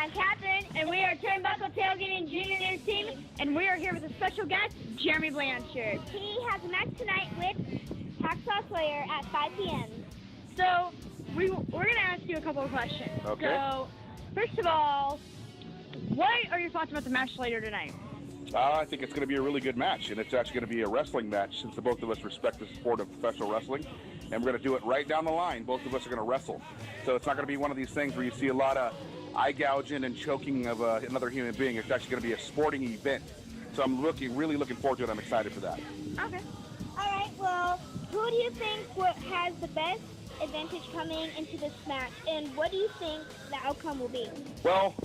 I'm Catherine. And we are TurnBuckle Tailgating Junior News Team, and we are here with a special guest, Jeremy Blanchard. He has a match tonight with Hacksaw Slayer at 5 p.m. So, we're going to ask you a couple of questions. Okay. So, first of all, what are your thoughts about the match later tonight? I think it's going to be a really good match, and it's actually going to be a wrestling match since the both of us respect the sport of professional wrestling, and we're going to do it right down the line. Both of us are going to wrestle. So it's not going to be one of these things where you see a lot of eye gouging and choking of another human being. It's actually going to be a sporting event. So I'm really looking forward to it. I'm excited for that. Okay. All right, well, who do you think has the best advantage coming into this match, and what do you think the outcome will be? Well,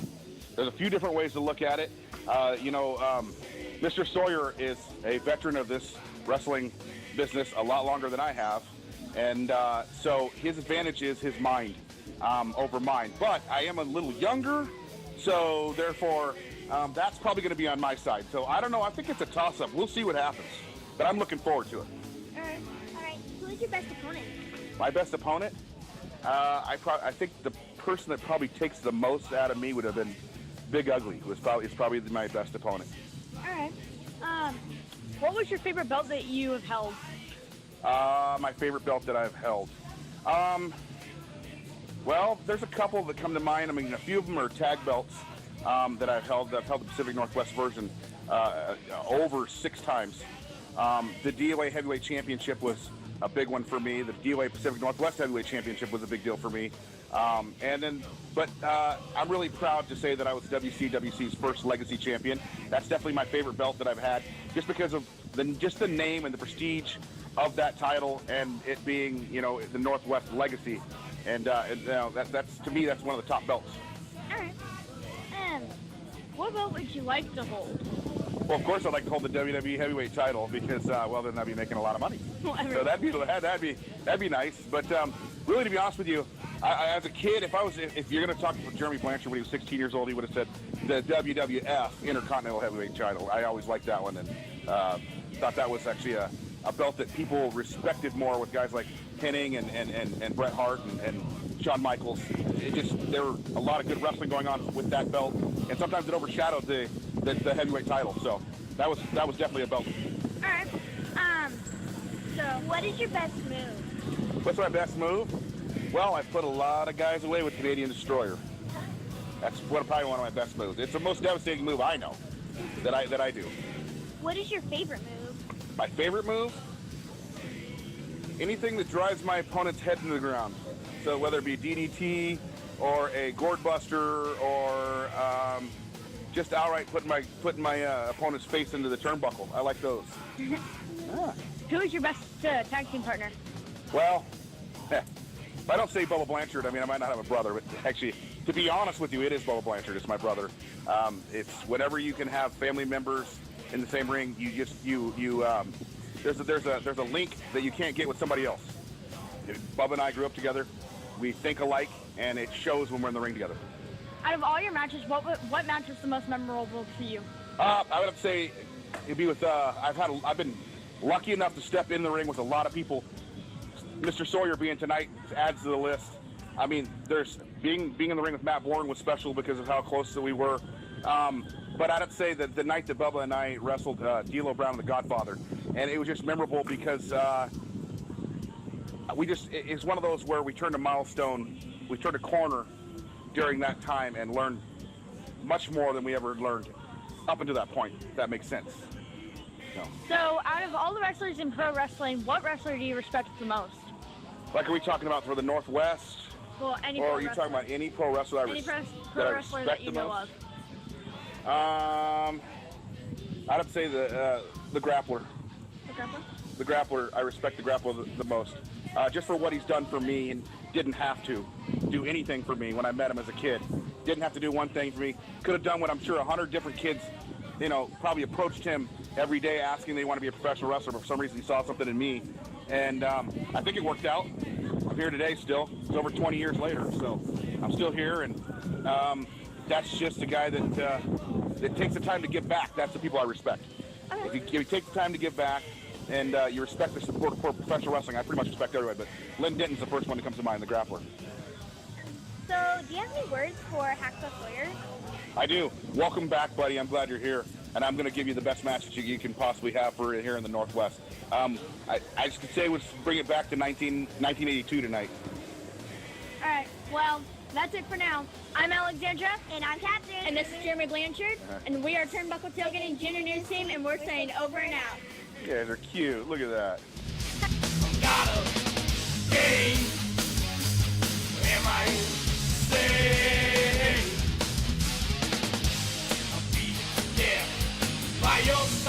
there's a few different ways to look at it. Mr. Sawyer is a veteran of this wrestling business a lot longer than I have, and so his advantage is his mind over mine. But I am a little younger, so therefore that's probably going to be on my side. So I don't know. I think it's a toss-up. We'll see what happens, but I'm looking forward to it. All right. Who is your best opponent? My best opponent? I think the person that probably takes the most out of me would have been Big Ugly. Is probably my best opponent. All right. What was your favorite belt that you have held? My favorite belt that I've held. Well, there's a couple that come to mind. I mean, a few of them are tag belts that I've held. I've held the Pacific Northwest version over 6 times. The DOA Heavyweight Championship was a big one for me. The DOA Pacific Northwest Heavyweight Championship was a big deal for me. I'm really proud to say that I was WCWC's first Legacy Champion. That's definitely my favorite belt that I've had, just because of the name and the prestige of that title, and it being, the Northwest Legacy, and that's to me, that's one of the top belts. All right. What belt would you like to hold? Well, of course, I'd like to hold the WWE Heavyweight title because, then I'd be making a lot of money. So that'd be nice. But really, to be honest with you, as a kid, if you're going to talk to Jeremy Blanchard when he was 16 years old, he would have said the WWF Intercontinental Heavyweight title. I always liked that one, and thought that was actually a belt that people respected more, with guys like Hennig and Bret Hart and Shawn Michaels. There were a lot of good wrestling going on with that belt, and sometimes it overshadowed the heavyweight title. So that was definitely a belt. All right. So what is your best move? What's my best move? Well, I've put a lot of guys away with Canadian Destroyer. That's probably one of my best moves. It's the most devastating move I know that I do. What is your favorite move? My favorite move? Anything that drives my opponent's head into the ground. So whether it be DDT or a gourd buster or just outright putting my opponent's face into the turnbuckle. I like those. Who is your best tag team partner? Well, if I don't say Bubba Blanchard, I might not have a brother, but actually, to be honest with you, it is Bubba Blanchard. It's my brother. It's whenever you can have family members in the same ring, there's a link that you can't get with somebody else. Bubba and I grew up together. We think alike, and it shows when we're in the ring together. Out of all your matches, what match was the most memorable to you? I would have to say it'd be with I've been lucky enough to step in the ring with a lot of people. Mr. Sawyer being tonight adds to the list. There's being in the ring with Matt Bourne was special because of how close that we were. But I'd have to say that the night that Bubba and I wrestled D'Lo Brown and the Godfather, and it was just memorable because it's one of those where we turned a milestone, we turned a corner during that time and learned much more than we ever learned up until that point, if that makes sense. So out of all the wrestlers in pro wrestling, what wrestler do you respect the most? Like, are we talking about for the Northwest? Well, any or pro are you wrestler. talking about any pro wrestler Any pro wrestler that you know of? I'd have to say the grappler. The grappler? The grappler. I respect the grappler the most. Just for what he's done for me, and didn't have to do anything for me when I met him as a kid. Didn't have to do one thing for me. Could have done what I'm sure 100 different kids, probably approached him every day asking they want to be a professional wrestler, but for some reason he saw something in me. And I think it worked out. I'm here today still. It's over 20 years later, so I'm still here, and that's just a guy that takes the time to give back. That's the people I respect. If you take the time to give back, and you respect the support for professional wrestling, I pretty much respect everybody, but Lynn Denton's the first one that comes to mind, the grappler. So, do you have any words for Hacksaw Sawyer? I do. Welcome back, buddy. I'm glad you're here, and I'm going to give you the best match that you can possibly have for here in the Northwest. I just could say let's bring it back to 1982 tonight. All right, well, that's it for now. I'm Alexandra. And I'm Catherine. And this is Jeremy Blanchard. And we are TurnBuckle Tailgating Junior News Team, and we're saying over and out. You guys are cute. Look at that. Gotta game. Am I say? I'll be there by your side.